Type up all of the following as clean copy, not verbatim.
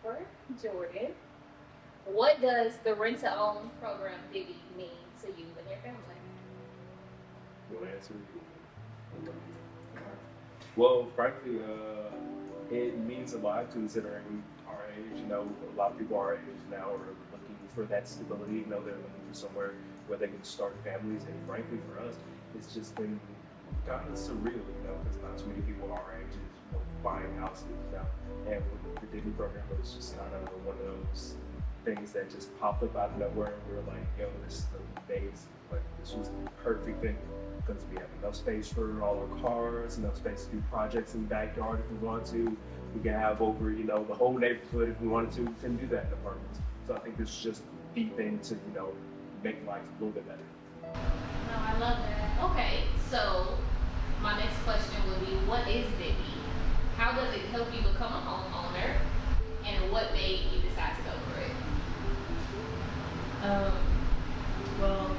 for Jordan. What does the rent-to-own program Divvy mean to you and your family? You want to answer? Okay. Well, frankly, it means a lot considering our age. You know, a lot of people our age now are looking for that stability. You know, they're looking for somewhere where they can start families. And frankly, for us, it's just been kind of surreal, you know, because not too many people our age is, you know, buying houses now. And with the Divvy program, it was just kind of one of those things that just popped up out of nowhere, and we were like, yo, this is amazing. Like, this was the perfect thing because we have enough space for all our cars, enough space to do projects in the backyard if we want to. We can have over, you know, the whole neighborhood if we wanted to. We can do that in apartments. So I think this is just the thing to, you know, make life a little bit better. No, I love that. Okay, so my next question would be, what is Divvy? How does it help you become a homeowner? And what made you decide to go for it? Well,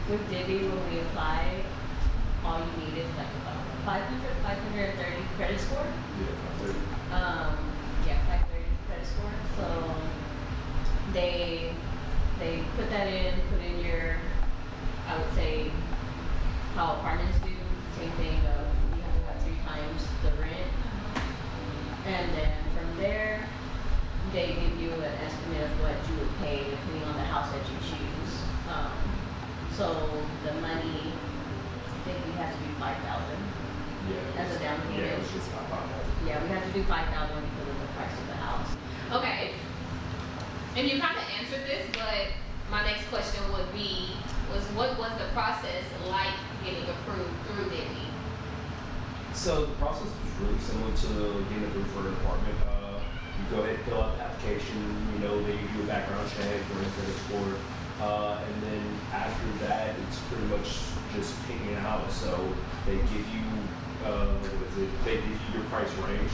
with Divvy, when we applied, all you need is like 530 credit score. Yeah, 530 credit score. So they put that in, put in your, I would say, how apartments do, same thing of you have to have 3 times the rent. And then from there, they give you an estimate of what you would pay depending on the house that you choose. So the money, I think we have to do 5,000. Yeah. As a down payment. Yeah, it was just about 5,000. Yeah, we have to do 5,000 because of the price of the house. Okay, and you kind of answered this, but my next question would be, what was the process like getting approved through Divvy? So the process was really similar to getting approved for an apartment. You go ahead and fill out the application, you know, they do a background check, run a credit score, and then after that, it's pretty much just picking a house. So they give you, they give you your price range,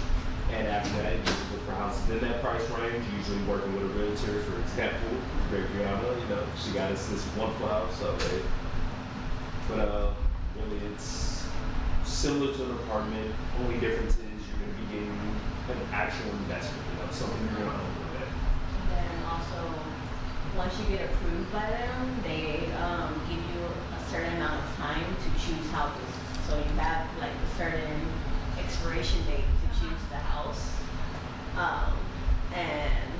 and after that, you just look for houses in that price range, usually working with a realtor, for example, Brianna, you know, she got us this wonderful house, so really it's similar to an apartment, only difference is you're going to be getting an actual investment, you know, something you're going to own with it. Then also, once you get approved by them, they give you a certain amount of time to choose houses. So you have like a certain expiration date to choose the house. And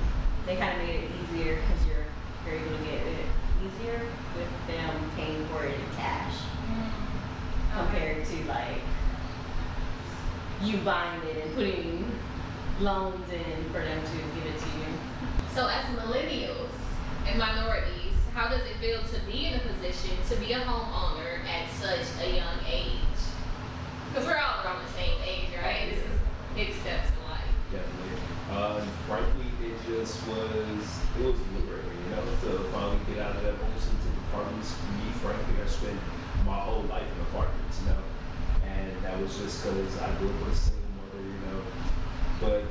they kind of made it easier because you're able to get it easier with them paying for it in cash. Compared to like you buying it and putting loans in for them to give it to you. So as millennials and minorities, how does it feel to be in a position to be a homeowner at such a young age? Because we're all around the same age, right? This is big steps in life. Definitely. Frankly, it was liberating, you know, to finally get out of that old sense of apartments. For me, frankly, I spent my whole life in apartments, you know, and that was just because I grew up with a single mother, you know, but.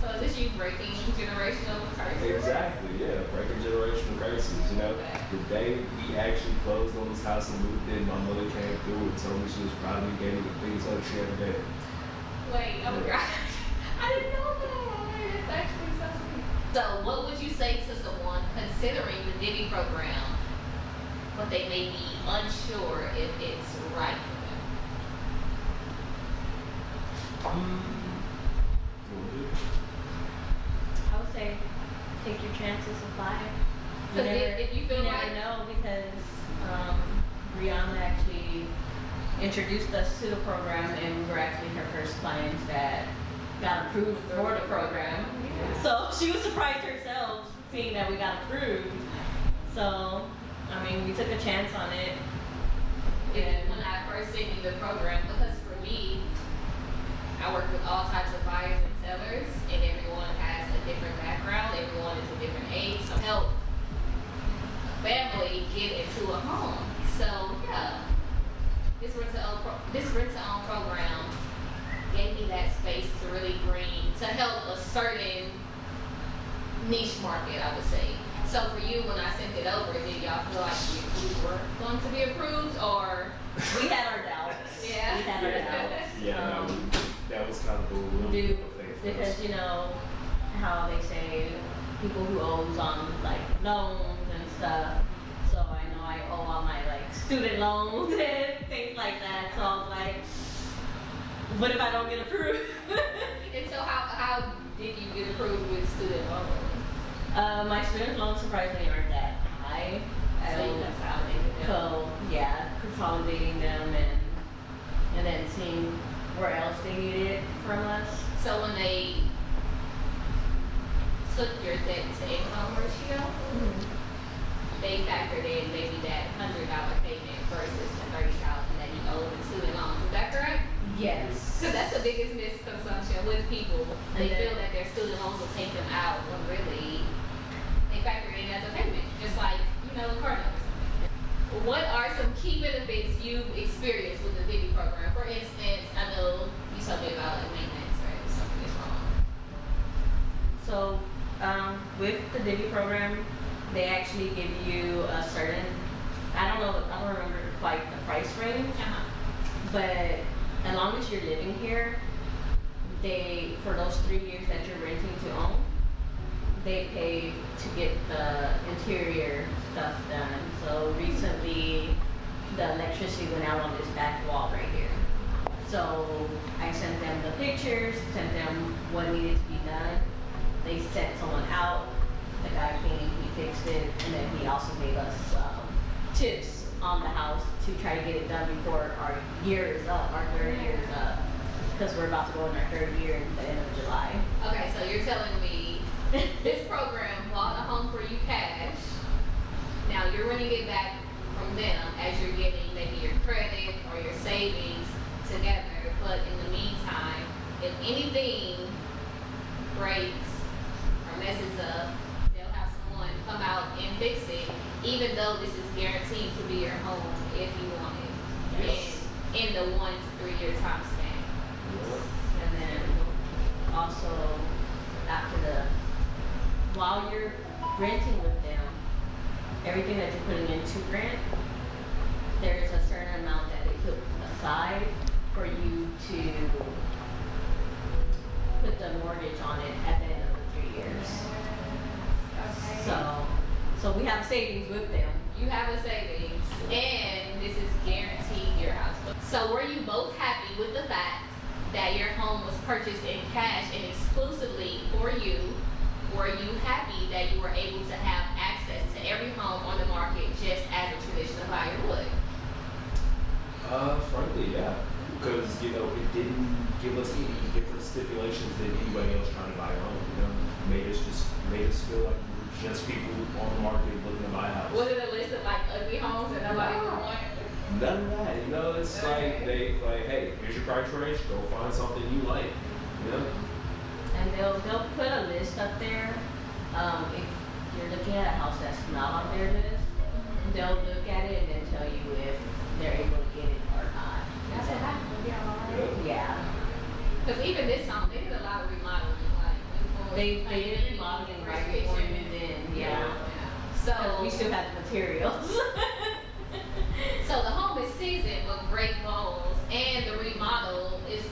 So is this you breaking generational curses? Exactly, yeah, breaking generational curses, you know. Okay. The day we actually closed on this house and moved in, my mother came through and told me she was proud of me, gave me the biggest hug she ever did. Wait, oh my gosh. I didn't know that. It's actually so sweet. So what would you say to someone considering the Divvy program, but they may be unsure if it's right for them? I would say take your chances, apply. Because if you feel never know, because Brianna actually introduced us to the program, and we were actually her first clients that got approved for the program. Yeah. So she was surprised herself seeing that we got approved. So I mean, we took a chance on it. And when I first seen you the program, because for me, I work with all types of buyers and sellers, and everyone has a different background, everyone is a different age, so help a family get into a home. So yeah, this rent-to-own program gave me that space to really to help a certain niche market, I would say. So for you, when I sent it over, did y'all feel like we were going to be approved, or? We had our doubts. Yeah. We had our doubts. Yeah, that was kind of a little bit of a thing for because us. you know how they say people who owes on like loans and stuff. So I know I owe all my like student loans and things like that. So I was like, what if I don't get approved? And so how did you get approved with student loans? My student loans surprisingly aren't that high. So you consolidated them. So yeah, consolidating them and then seeing where else they needed it from us. So when they took your debt to income ratio, they factored in maybe that $100 payment versus the $30,000 that you owe in student loans. Is that correct? Yes. Because that's the biggest misconception with people. They And then- feel that their student loans will take them out when really they factor it in as a payment, just like, you know, a car note or something. What are some key benefits you've experienced with the Divvy program? For instance, I know you told me about like maintenance or something is wrong. So with the Divvy program, they actually give you a certain, I don't remember quite the price range, but as long as you're living here, they, for those 3 years that you're renting to own, they pay to get the interior stuff done. So recently, the electricity went out on this back wall right here. So I sent them the pictures, sent them what needed to be done. They sent someone out, the guy came, he fixed it, and then he also gave us tips on the house to try to get it done before our year is up, our third year is up. Because we're about to go in our third year in the end of July. Okay, so you're telling me this program bought a home for you cash. Now you're running it back from them as you're getting maybe your credit or your savings together. But in the meantime, if anything breaks or messes up, they'll have someone come out and fix it, even though this is guaranteed to be your home if you want it. Yes. In the 1 to 3 year time span. And then also while you're renting with them, everything that you're putting into rent, there's a certain amount that they put aside for you to put the mortgage on it at the end of the 3 years. So we have savings with them. You have a savings, and this is guaranteed your house. So were you both happy with the fact that your home was purchased in cash and exclusively for you? Were you happy that you were able to have access to every home on the market just as a traditional buyer would? Frankly, yeah. Because, you know, it didn't give us any different stipulations than anybody else trying to buy a home, you know? Made us feel like we were just people on the market looking to buy a house. Was it a list of like ugly homes that nobody would want? None of that, you know, it's like hey, here's your price range, go find something you like, you know? And they'll put a list up there. If you're looking at a house that's not on their list, they'll look at it and then tell you if they're able to get it or not. That's what happened. Yeah. Because even this home, they did a lot of remodeling. Like, They did remodeling right before we moved in. Yeah. Because So we still have the materials. So the home is seasoned with great bones, and the remodel is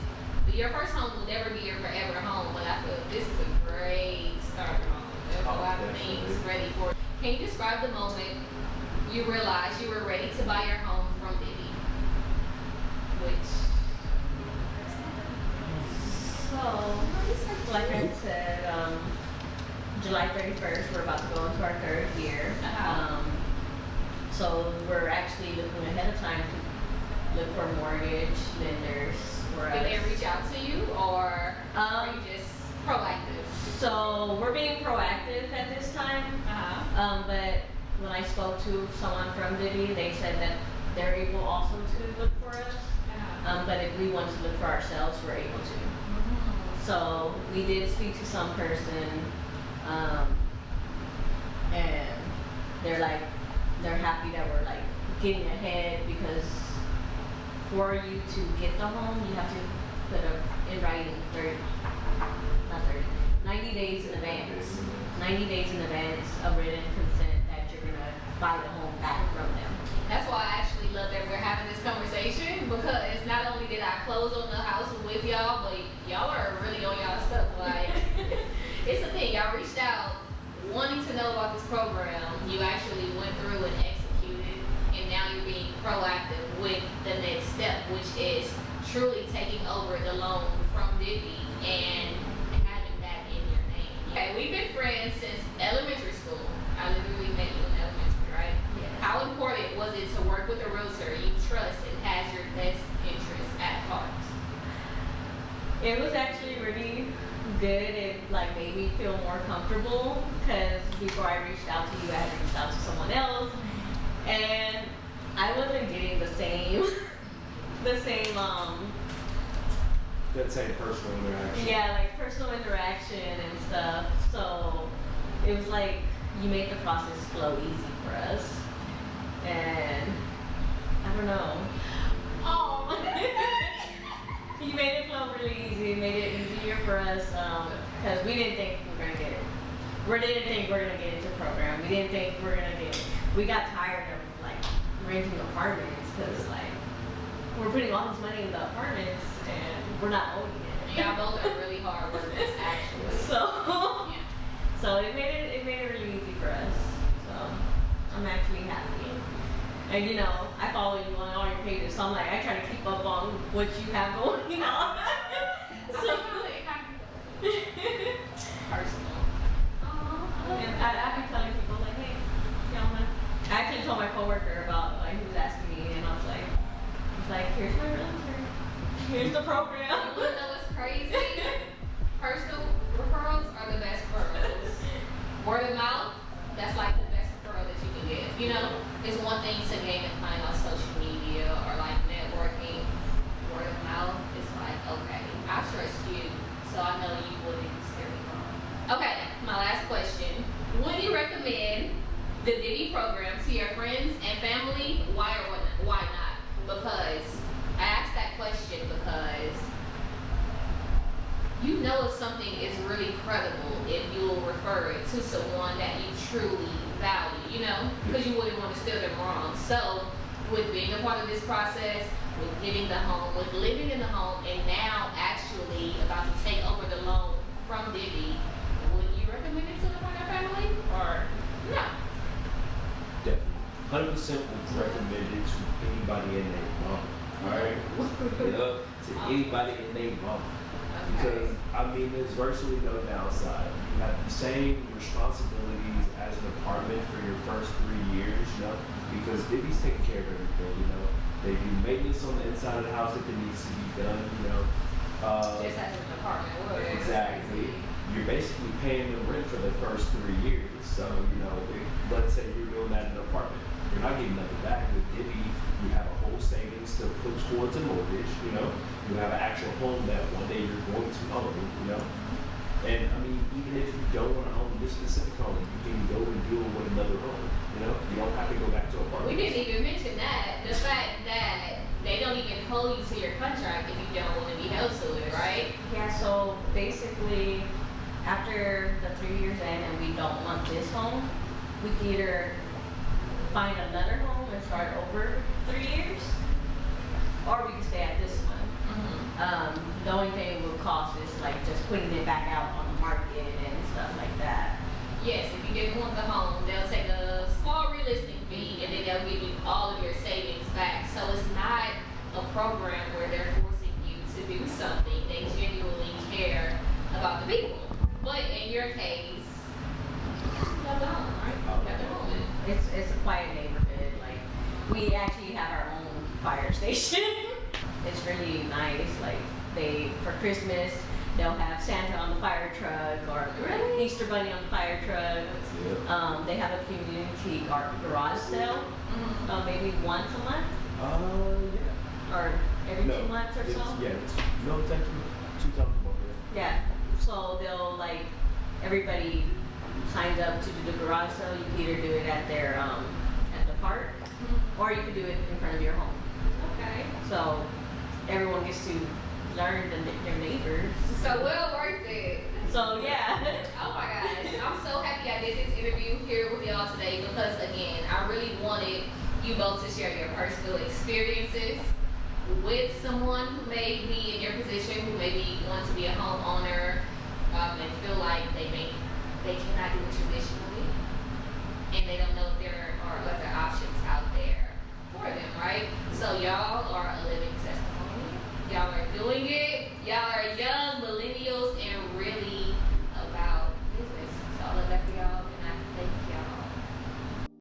your first home will never be your forever home. But I feel this is a great starter home. There's a lot of things ready for it. Can you describe the moment you realized you were ready to buy your home from Divvy? So, like I said, July 31st, we're about to go into our third year. So we're actually looking ahead of time to look for mortgage lenders for us. Did they reach out to you, or are you just proactive? So we're being proactive at this time. But when I spoke to someone from Divvy, they said that they're able also to look for us. But if we want to look for ourselves, we're able to. So we did speak to some person, and they're happy that we're like getting ahead, because for you to get the home, you have to put in writing 90 days in advance. 90 days in advance of written consent that you're gonna buy the home back from them. That's why I actually love that we're having this conversation, because not only did I close on the house with y'all, but y'all are really on y'all stuff. Like, it's a thing. Y'all reached out program, you actually went through and executed, and now you're being proactive with the next step, which is truly taking over the loan from Divvy and having that in your name. Okay, we've been friends since elementary school. I literally met you in elementary, right? Yes. How important was it to work with a realtor you trust and has your best interest at heart? It was actually really good. It like made me feel more comfortable because before I reached out to you, I had reached out to someone else, and I wasn't getting the same, the same That same personal interaction. yeah, like personal interaction and stuff. So it was like you made the process flow easy for us, and I don't know. Oh. You made it flow really easy. It made it easier for us because we didn't think we were gonna get it. We didn't think we were gonna get into the program. We didn't think we were gonna get it. We got tired of like renting apartments because like we're putting all this money in the apartments and we're not owning it. Y'all both are really hard workers, actually. So, Yeah. so it made it really easy for us. So I'm actually happy. And you know, I follow you on all your pages, so I'm like, I try to keep up on what you have going on. So, Personal. and I be telling people like, hey, you know, I actually told my coworker about like who was asking me, and I was like, here's my realtor, here's the program. You wanna know what's crazy? Personal referrals are the best referrals. Word of mouth, that's like the best referral that you can get. You know, it's one thing to gain a client on social media or like networking. Word of mouth is like, okay, I trust you, so I know you wouldn't scare me wrong. Okay, my last question. Would you recommend the Divvy program to your friends and family? Why or why not? Because I asked that question because you know if something is really credible if you'll refer it to someone that you truly value, you know, because you wouldn't want to steer them wrong. So with being a part of this process, with getting the home, with living in the home, and now actually about to take over the loan from Divvy, would you recommend it to the friend or family or no? Definitely. 100% would recommend it to anybody in their mom. Alright? Yup. To anybody in their mom. Because, I mean, there's virtually no downside. You have the same responsibilities as an apartment for your first 3 years, you know, because Divvy's taking care of everything, you know. They do maintenance on the inside of the house if it needs to be done, you know. Just as an apartment would. Exactly. You're basically paying the rent for the first 3 years. So, you know, let's say you're doing that in an apartment. You're not getting nothing back. With Divvy, you have a whole savings to put towards a mortgage, you know. You have an actual home that one day you're going to own, you know. And I mean, even if you don't want to own this specific home, you can go and deal with another home, you know. You don't have to go back to apartment. We didn't even mention that. The fact that they don't even hold you to your contract if you don't want to be held to it, right? Yeah, so basically, after the 3 years in and we don't want this home, we can either find another home and start over 3 years, or we can stay at this one. The only thing it will cost is like just putting it back out on the market and stuff like that. Yes, if you didn't want the home, they'll take a small realistic fee and then they'll give you all of your savings back. So it's not a program where they're forcing you to do something. They genuinely care about the people. But in your case, you have the home, right? You have the home. It's a quiet neighborhood. Like we actually have our own fire station. It's really nice. Like for Christmas they'll have Santa on the fire truck or Really? Easter Bunny on the fire truck. They have a community garage sale, maybe once a month Yeah. or every 2 months or so. It's actually 2 times a month. Yeah. So they'll like everybody signs up to do the garage sale. You can either do it at their at the park, or you can do it in front of your home. Okay. So everyone gets to learn their neighbors. So well worth it. So yeah. Oh my gosh, I'm so happy I did this interview here with y'all today because again, I really wanted you both to share your personal experiences with someone who may be in your position, who maybe wants to be a homeowner and feel like they cannot do it traditionally. and they don't know if there are other options out there for them, right? So y'all are a living testimony. Y'all are doing it. Y'all